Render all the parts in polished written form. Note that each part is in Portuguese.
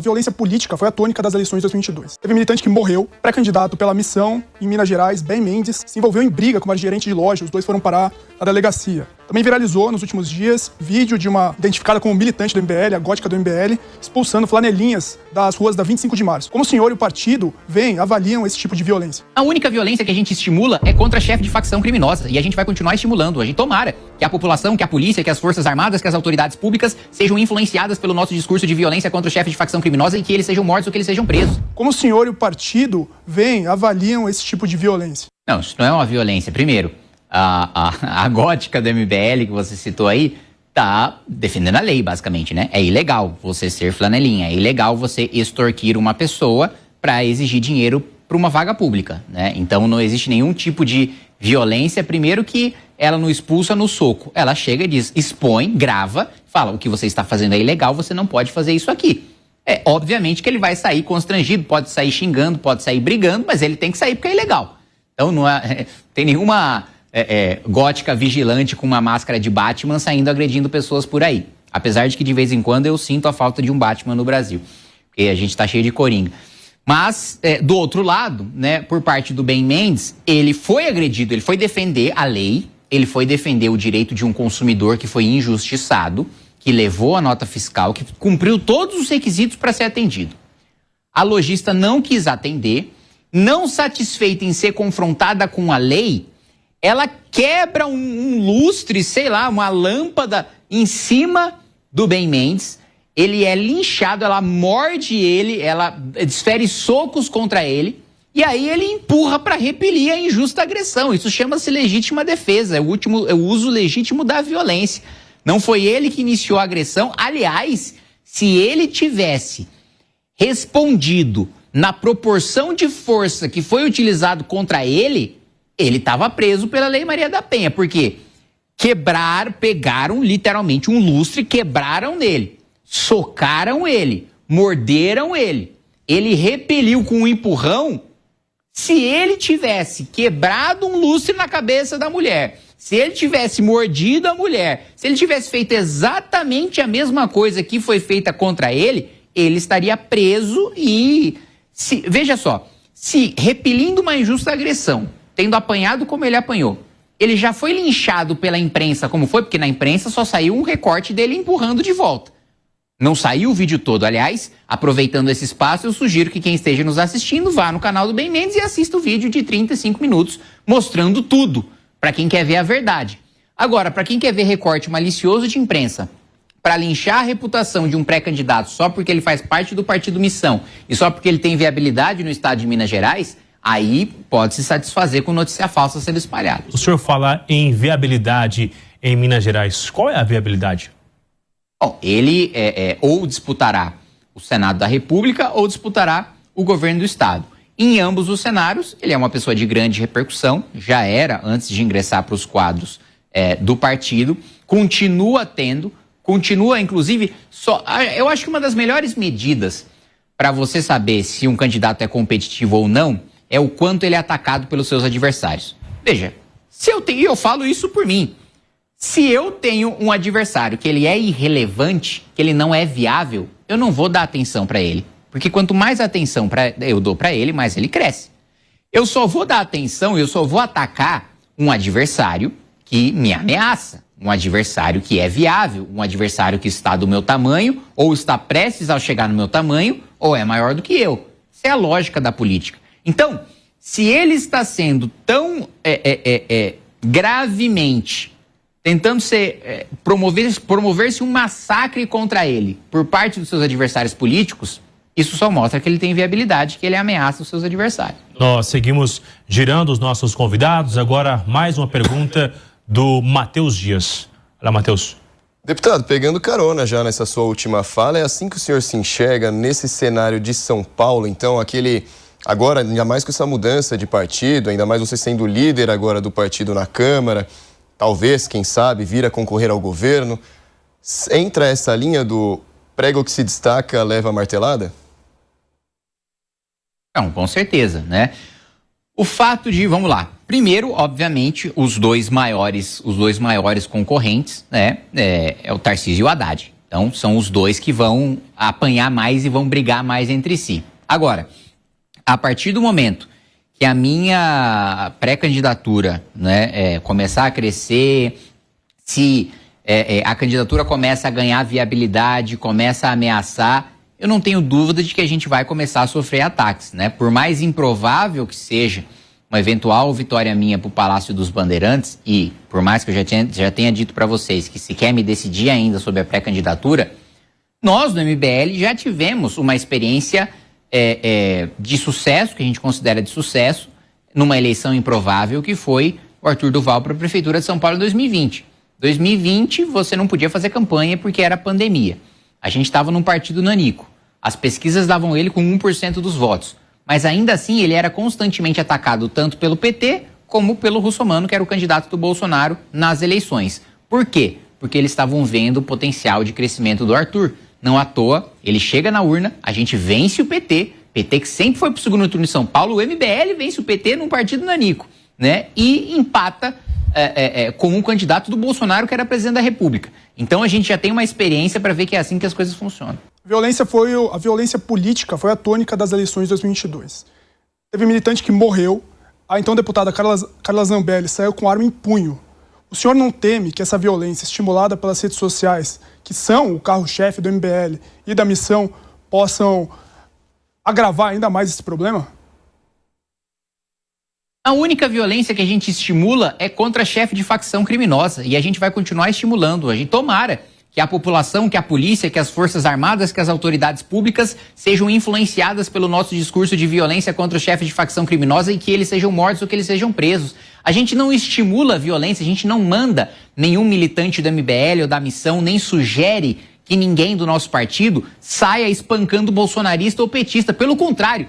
A violência política foi a tônica das eleições de 2022. Teve militante que morreu, pré-candidato pela Missão, em Minas Gerais, Ben Mendes, se envolveu em briga com uma gerente de loja, os dois foram parar na delegacia. Também viralizou nos últimos dias vídeo de uma identificada como militante do MBL, a gótica do MBL, expulsando flanelinhas das ruas da 25 de março. Como o senhor e o partido avaliam esse tipo de violência? A única violência que a gente estimula é contra chefe de facção criminosa, e a gente vai continuar estimulando. A gente tomara que a população, que a polícia, que as forças armadas, que as autoridades públicas sejam influenciadas pelo nosso discurso de violência contra o chefe de facção criminosa e que eles sejam mortos ou que eles sejam presos. Como o senhor e o partido avaliam esse tipo de violência? Não, isso não é uma violência. Primeiro, a gótica do MBL que você citou aí tá defendendo a lei, basicamente, né? É ilegal você ser flanelinha, é ilegal você extorquir uma pessoa para exigir dinheiro para uma vaga pública, né? Então não existe nenhum tipo de violência. Primeiro que ela não expulsa no soco, ela chega e diz, expõe, grava, fala, o que você está fazendo é ilegal, você não pode fazer isso aqui. É, obviamente que ele vai sair constrangido, pode sair xingando, pode sair brigando, mas ele tem que sair porque é ilegal. Então não tem nenhuma gótica vigilante com uma máscara de Batman saindo agredindo pessoas por aí. Apesar de que de vez em quando eu sinto a falta de um Batman no Brasil, porque a gente tá cheio de coringa. Mas, do outro lado, né, por parte do Ben Mendes, ele foi agredido, ele foi defender a lei, ele foi defender o direito de um consumidor que foi injustiçado, que levou a nota fiscal, que cumpriu todos os requisitos para ser atendido. A lojista não quis atender, não satisfeita em ser confrontada com a lei, ela quebra um lustre, sei lá, uma lâmpada em cima do Ben Mendes. Ele é linchado, ela morde ele, ela desfere socos contra ele, e aí ele empurra para repelir a injusta agressão. Isso chama-se legítima defesa, é o uso legítimo da violência. Não foi ele que iniciou a agressão. Aliás, se ele tivesse respondido na proporção de força que foi utilizado contra ele, ele estava preso pela Lei Maria da Penha, porque pegaram literalmente um lustre, quebraram nele, socaram ele, morderam ele. Ele repeliu com um empurrão. Se ele tivesse quebrado um lustre na cabeça da mulher, se ele tivesse mordido a mulher, se ele tivesse feito exatamente a mesma coisa que foi feita contra ele, ele estaria preso e... veja só, se repelindo uma injusta agressão, tendo apanhado como ele apanhou, ele já foi linchado pela imprensa como foi, porque na imprensa só saiu um recorte dele empurrando de volta. Não saiu o vídeo todo. Aliás, aproveitando esse espaço, eu sugiro que quem esteja nos assistindo vá no canal do Ben Mendes e assista o vídeo de 35 minutos mostrando tudo, para quem quer ver a verdade. Agora, para quem quer ver recorte malicioso de imprensa, para linchar a reputação de um pré-candidato só porque ele faz parte do partido Missão e só porque ele tem viabilidade no estado de Minas Gerais, aí pode se satisfazer com notícia falsa sendo espalhada. O senhor fala em viabilidade em Minas Gerais. Qual é a viabilidade? Bom, ele ou disputará o Senado da República ou disputará o governo do estado. Em ambos os cenários, ele é uma pessoa de grande repercussão, já era antes de ingressar para os quadros do partido, continua inclusive, eu acho que uma das melhores medidas para você saber se um candidato é competitivo ou não é o quanto ele é atacado pelos seus adversários. Veja, eu falo isso por mim. Se eu tenho um adversário que ele é irrelevante, que ele não é viável, eu não vou dar atenção para ele. Porque quanto mais atenção eu dou para ele, mais ele cresce. Eu só vou dar atenção, eu só vou atacar um adversário que me ameaça. Um adversário que é viável, um adversário que está do meu tamanho, ou está prestes a chegar no meu tamanho, ou é maior do que eu. Essa é a lógica da política. Então, se ele está sendo tão gravemente tentando promover-se um massacre contra ele por parte dos seus adversários políticos, isso só mostra que ele tem viabilidade, que ele ameaça os seus adversários. Nós seguimos girando os nossos convidados. Agora, mais uma pergunta do Matheus Dias. Olá, Matheus. Deputado, pegando carona já nessa sua última fala, é assim que o senhor se enxerga nesse cenário de São Paulo? Então, agora, ainda mais com essa mudança de partido, ainda mais você sendo líder agora do partido na Câmara, talvez, quem sabe, vir a concorrer ao governo, entra essa linha do prego que se destaca, leva a martelada? Não, com certeza, né? O fato de, vamos lá, primeiro, obviamente, os dois maiores concorrentes, né, é o Tarcísio e o Haddad. Então, são os dois que vão apanhar mais e vão brigar mais entre si. Agora, a partir do momento que a minha pré-candidatura, né, começar a crescer, se a candidatura começa a ganhar viabilidade, começa a ameaçar, eu não tenho dúvida de que a gente vai começar a sofrer ataques, né? Por mais improvável que seja uma eventual vitória minha para o Palácio dos Bandeirantes, e por mais que eu já tenha dito para vocês que se quer me decidir ainda sobre a pré-candidatura, nós do MBL já tivemos uma experiência de sucesso, que a gente considera de sucesso, numa eleição improvável, que foi o Arthur Duval para a Prefeitura de São Paulo em 2020. 2020 você não podia fazer campanha porque era pandemia. A gente estava num partido nanico. As pesquisas davam ele com 1% dos votos. Mas ainda assim ele era constantemente atacado tanto pelo PT como pelo Russomano, que era o candidato do Bolsonaro nas eleições. Por quê? Porque eles estavam vendo o potencial de crescimento do Arthur. Não à toa, ele chega na urna, a gente vence o PT que sempre foi para o segundo turno em São Paulo, o MBL vence o PT num partido nanico, né? E empata com um candidato do Bolsonaro, que era presidente da República. Então a gente já tem uma experiência para ver que é assim que as coisas funcionam. A violência política foi a tônica das eleições de 2022. Teve militante que morreu, a então deputada Carla Zambelli saiu com arma em punho. O senhor não teme que essa violência estimulada pelas redes sociais, que são o carro-chefe do MBL e da missão, possam agravar ainda mais esse problema? A única violência que a gente estimula é contra chefe de facção criminosa, e a gente vai continuar estimulando. A gente tomara que a população, que a polícia, que as forças armadas, que as autoridades públicas sejam influenciadas pelo nosso discurso de violência contra o chefe de facção criminosa e que eles sejam mortos ou que eles sejam presos. A gente não estimula a violência, a gente não manda nenhum militante do MBL ou da missão, nem sugere que ninguém do nosso partido saia espancando bolsonarista ou petista. Pelo contrário,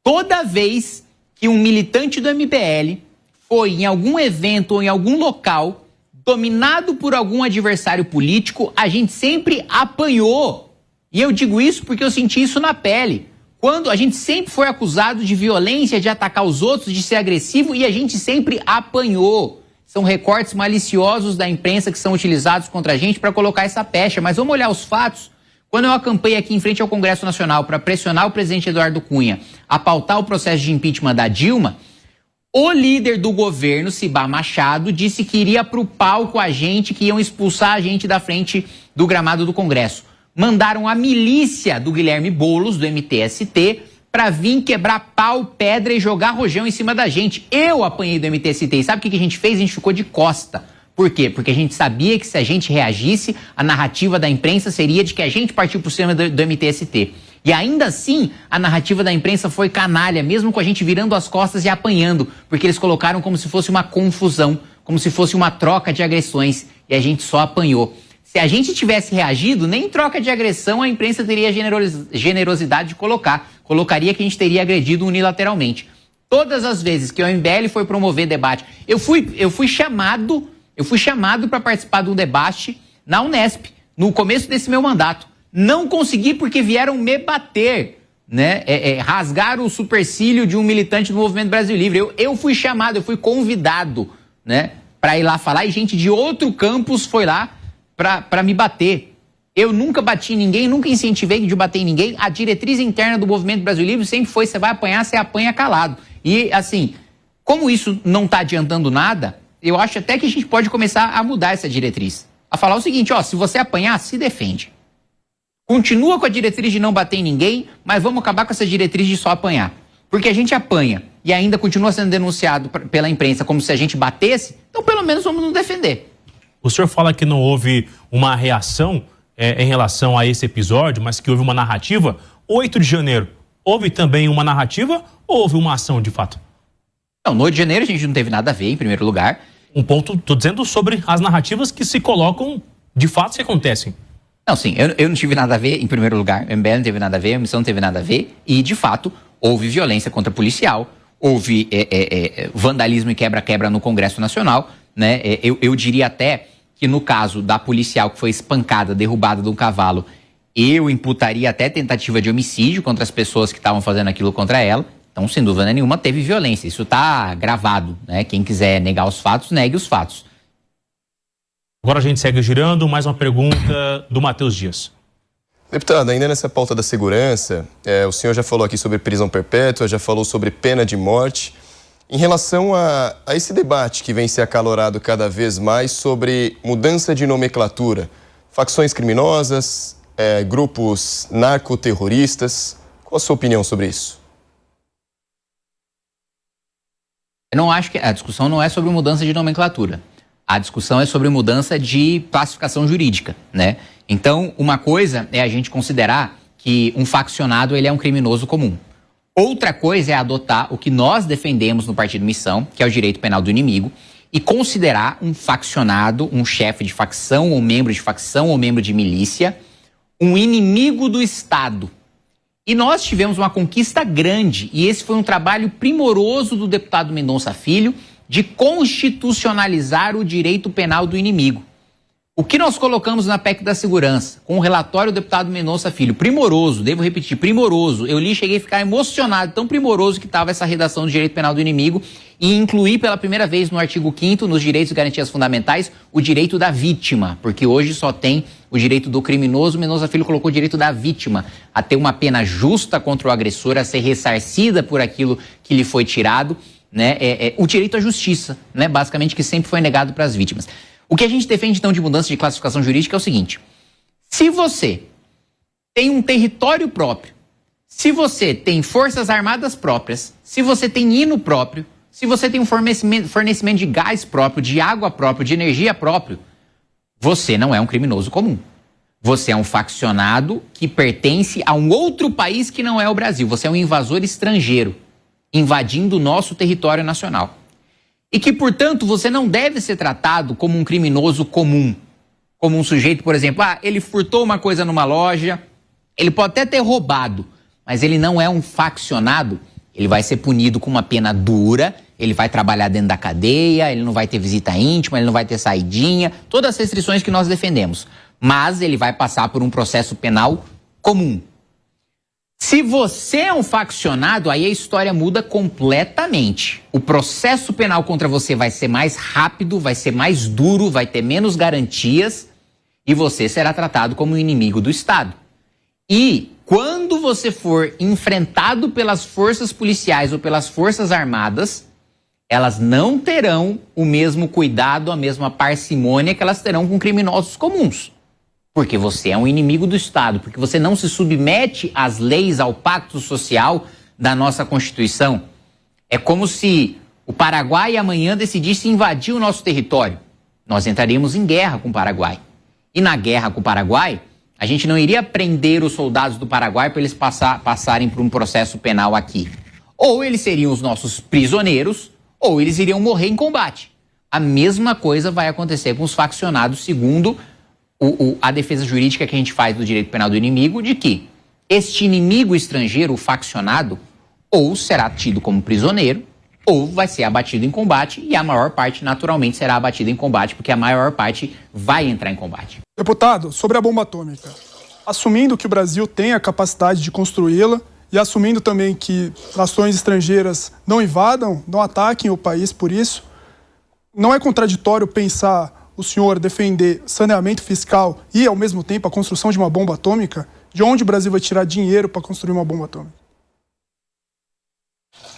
toda vez que um militante do MBL foi em algum evento ou em algum local dominado por algum adversário político, a gente sempre apanhou. E eu digo isso porque eu senti isso na pele. Quando a gente sempre foi acusado de violência, de atacar os outros, de ser agressivo, e a gente sempre apanhou. São recortes maliciosos da imprensa que são utilizados contra a gente para colocar essa pecha. Mas vamos olhar os fatos. Quando eu acampei aqui em frente ao Congresso Nacional para pressionar o presidente Eduardo Cunha a pautar o processo de impeachment da Dilma, o líder do governo, Cibá Machado, disse que iria para o palco a gente, que iam expulsar a gente da frente do gramado do Congresso. Mandaram a milícia do Guilherme Boulos, do MTST, para vir quebrar pau, pedra e jogar rojão em cima da gente. Eu apanhei do MTST. E sabe o que a gente fez? A gente ficou de costa. Por quê? Porque a gente sabia que se a gente reagisse, a narrativa da imprensa seria de que a gente partiu por cima do MTST. E ainda assim, a narrativa da imprensa foi canalha, mesmo com a gente virando as costas e apanhando, porque eles colocaram como se fosse uma confusão, como se fosse uma troca de agressões, e a gente só apanhou. Se a gente tivesse reagido, nem troca de agressão a imprensa teria generosidade de colocar. Colocaria que a gente teria agredido unilateralmente. Todas as vezes que o MBL foi promover debate, eu fui chamado para participar de um debate na Unesp, no começo desse meu mandato. Não consegui porque vieram me bater, né? Rasgaram o supercílio de um militante do Movimento Brasil Livre. Eu fui chamado, eu fui convidado, né, para ir lá falar, e gente de outro campus foi lá para me bater. Eu nunca bati em ninguém, nunca incentivei de bater em ninguém. A diretriz interna do Movimento Brasil Livre sempre foi: você vai apanhar, você apanha calado. E assim, como isso não está adiantando nada, eu acho até que a gente pode começar a mudar essa diretriz. A falar o seguinte: ó, se você apanhar, se defende. Continua com a diretriz de não bater em ninguém, mas vamos acabar com essa diretriz de só apanhar. Porque a gente apanha e ainda continua sendo denunciado pela imprensa como se a gente batesse, então pelo menos vamos nos defender. O senhor fala que não houve uma reação em relação a esse episódio, mas que houve uma narrativa. 8 de janeiro, houve também uma narrativa ou houve uma ação de fato? Não, no 8 de janeiro a gente não teve nada a ver, em primeiro lugar. Um ponto, estou dizendo sobre as narrativas que se colocam de fato se acontecem. Não, sim, eu não tive nada a ver, em primeiro lugar, o MBL não teve nada a ver, a missão não teve nada a ver, e de fato houve violência contra policial, houve vandalismo e quebra-quebra no Congresso Nacional, né? Eu diria até que no caso da policial que foi espancada, derrubada de um cavalo, eu imputaria até tentativa de homicídio contra as pessoas que estavam fazendo aquilo contra ela. Então, sem dúvida nenhuma, teve violência. Isso está gravado, né? Quem quiser negar os fatos, negue os fatos. Agora a gente segue girando, mais uma pergunta do Matheus Dias. Deputado, ainda nessa pauta da segurança, o senhor já falou aqui sobre prisão perpétua, já falou sobre pena de morte. Em relação a esse debate que vem se acalorado cada vez mais sobre mudança de nomenclatura, facções criminosas, grupos narcoterroristas, qual a sua opinião sobre isso? Eu não acho que a discussão não é sobre mudança de nomenclatura. A discussão é sobre mudança de classificação jurídica, né? Então, uma coisa é a gente considerar que um faccionado ele é um criminoso comum. Outra coisa é adotar o que nós defendemos no Partido Missão, que é o direito penal do inimigo, e considerar um faccionado, um chefe de facção, ou membro de facção, ou membro de milícia, um inimigo do Estado. E nós tivemos uma conquista grande, e esse foi um trabalho primoroso do deputado Mendonça Filho, de constitucionalizar o direito penal do inimigo. O que nós colocamos na PEC da segurança, com o relatório do deputado Mendonça Filho, primoroso, devo repetir, primoroso, eu li e cheguei a ficar emocionado, tão primoroso que estava essa redação do direito penal do inimigo, e incluí pela primeira vez no artigo 5º, nos direitos e garantias fundamentais, o direito da vítima, porque hoje só tem o direito do criminoso. Mendonça Filho colocou o direito da vítima, a ter uma pena justa contra o agressor, a ser ressarcida por aquilo que lhe foi tirado, né? O direito à justiça, né? Basicamente, que sempre foi negado para as vítimas. O que a gente defende, então, de mudança de classificação jurídica é o seguinte: se você tem um território próprio, se você tem forças armadas próprias, se você tem hino próprio, se você tem um fornecimento de gás próprio, de água próprio, de energia próprio, você não é um criminoso comum. Você é um faccionado que pertence a um outro país que não é o Brasil. Você é um invasor estrangeiro, invadindo o nosso território nacional. E que, portanto, você não deve ser tratado como um criminoso comum. Como um sujeito, por exemplo, ele furtou uma coisa numa loja, ele pode até ter roubado, mas ele não é um faccionado. Ele vai ser punido com uma pena dura, ele vai trabalhar dentro da cadeia, ele não vai ter visita íntima, ele não vai ter saidinha, todas as restrições que nós defendemos. Mas ele vai passar por um processo penal comum. Se você é um faccionado, aí a história muda completamente. O processo penal contra você vai ser mais rápido, vai ser mais duro, vai ter menos garantias e você será tratado como um inimigo do Estado. E quando você for enfrentado pelas forças policiais ou pelas forças armadas, elas não terão o mesmo cuidado, a mesma parcimônia que elas terão com criminosos comuns. Porque você é um inimigo do Estado, porque você não se submete às leis, ao pacto social da nossa Constituição. É como se o Paraguai amanhã decidisse invadir o nosso território. Nós entraríamos em guerra com o Paraguai. E na guerra com o Paraguai, a gente não iria prender os soldados do Paraguai para eles passarem por um processo penal aqui. Ou eles seriam os nossos prisioneiros, ou eles iriam morrer em combate. A mesma coisa vai acontecer com os faccionados, segundo a defesa jurídica que a gente faz do direito penal do inimigo, de que este inimigo estrangeiro, o faccionado, ou será tido como prisioneiro, ou vai ser abatido em combate, e a maior parte, naturalmente, será abatida em combate, porque a maior parte vai entrar em combate. Deputado, sobre a bomba atômica, assumindo que o Brasil tem a capacidade de construí-la e assumindo também que nações estrangeiras não invadam, não ataquem o país por isso, não é contraditório pensar o senhor defender saneamento fiscal e, ao mesmo tempo, a construção de uma bomba atômica? De onde o Brasil vai tirar dinheiro para construir uma bomba atômica?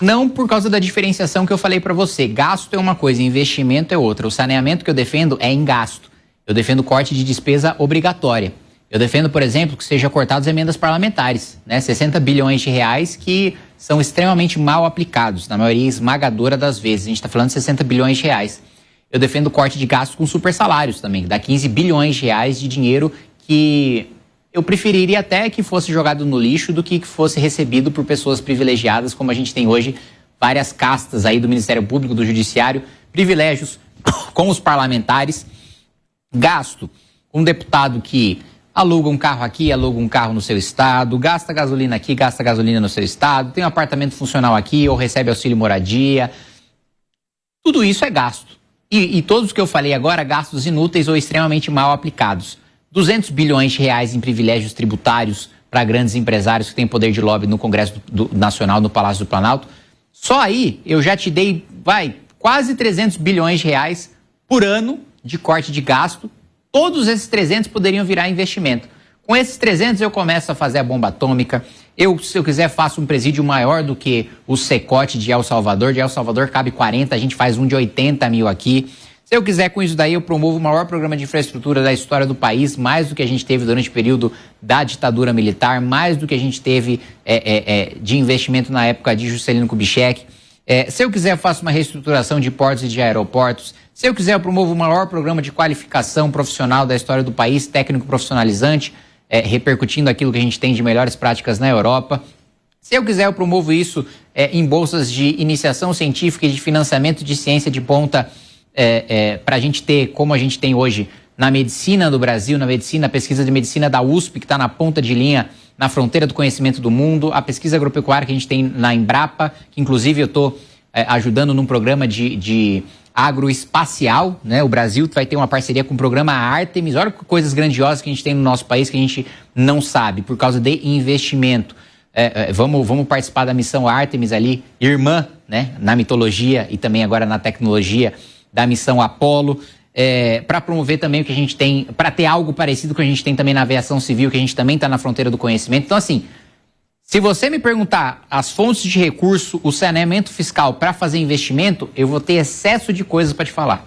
Não, por causa da diferenciação que eu falei para você. Gasto é uma coisa, investimento é outra. O saneamento que eu defendo é em gasto. Eu defendo corte de despesa obrigatória. Eu defendo, por exemplo, que seja cortadas emendas parlamentares, né? 60 bilhões de reais que são extremamente mal aplicados, na maioria esmagadora das vezes. A gente está falando de 60 bilhões de reais. Eu defendo corte de gastos com super salários também, que dá 15 bilhões de reais de dinheiro que eu preferiria até que fosse jogado no lixo do que fosse recebido por pessoas privilegiadas, como a gente tem hoje várias castas aí do Ministério Público, do Judiciário, privilégios com os parlamentares, gasto com um deputado que aluga um carro aqui, aluga um carro no seu estado, gasta gasolina aqui, gasta gasolina no seu estado, tem um apartamento funcional aqui ou recebe auxílio moradia. Tudo isso é gasto. E todos os que eu falei agora, gastos inúteis ou extremamente mal aplicados. 200 bilhões de reais em privilégios tributários para grandes empresários que têm poder de lobby no Congresso Nacional, no Palácio do Planalto. Só aí eu já te dei, quase 300 bilhões de reais por ano de corte de gasto, todos esses 300 poderiam virar investimento. Com esses 300 eu começo a fazer a bomba atômica. Se eu quiser, faço um presídio maior do que o Secote de El Salvador. De El Salvador cabe 40, a gente faz um de 80 mil aqui. Se eu quiser, com isso daí, eu promovo o maior programa de infraestrutura da história do país, mais do que a gente teve durante o período da ditadura militar, mais do que a gente teve de investimento na época de Juscelino Kubitschek. Se eu quiser, eu faço uma reestruturação de portos e de aeroportos. Se eu quiser, eu promovo o maior programa de qualificação profissional da história do país, técnico profissionalizante, repercutindo aquilo que a gente tem de melhores práticas na Europa. Se eu quiser, eu promovo isso em bolsas de iniciação científica e de financiamento de ciência de ponta, para a gente ter, como a gente tem hoje na medicina do Brasil, na pesquisa de medicina da USP, que está na ponta de linha, na fronteira do conhecimento do mundo, a pesquisa agropecuária que a gente tem na Embrapa, que inclusive eu estou ajudando num programa de agroespacial, né? O Brasil vai ter uma parceria com o programa Artemis. Olha que coisas grandiosas que a gente tem no nosso país que a gente não sabe, por causa de investimento. Vamos participar da missão Artemis ali, irmã, né? Na mitologia e também agora na tecnologia, da missão Apollo, para promover também o que a gente tem, para ter algo parecido com o que a gente tem também na aviação civil, que a gente também está na fronteira do conhecimento. Então, assim, se você me perguntar as fontes de recurso, o saneamento fiscal para fazer investimento, eu vou ter excesso de coisas para te falar.